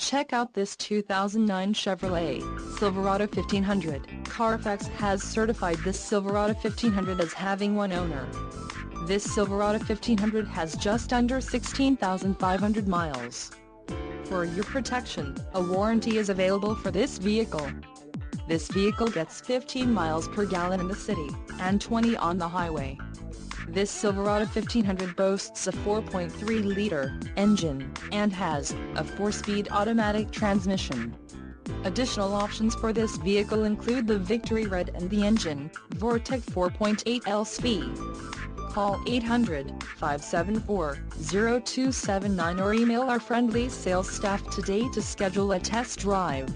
Check out this 2009 Chevrolet Silverado 1500. Carfax has certified this Silverado 1500 as having one owner. This Silverado 1500 has just under 16,500 miles. For your protection, a warranty is available for this vehicle. This vehicle gets 15 miles per gallon in the city, and 20 on the highway. This Silverado 1500 boasts a 4.3-liter engine, and has a 4-speed automatic transmission. Additional options for this vehicle include the Victory Red and the engine, Vortec 4.8 LSV. Call 800-574-0279 or email our friendly sales staff today to schedule a test drive.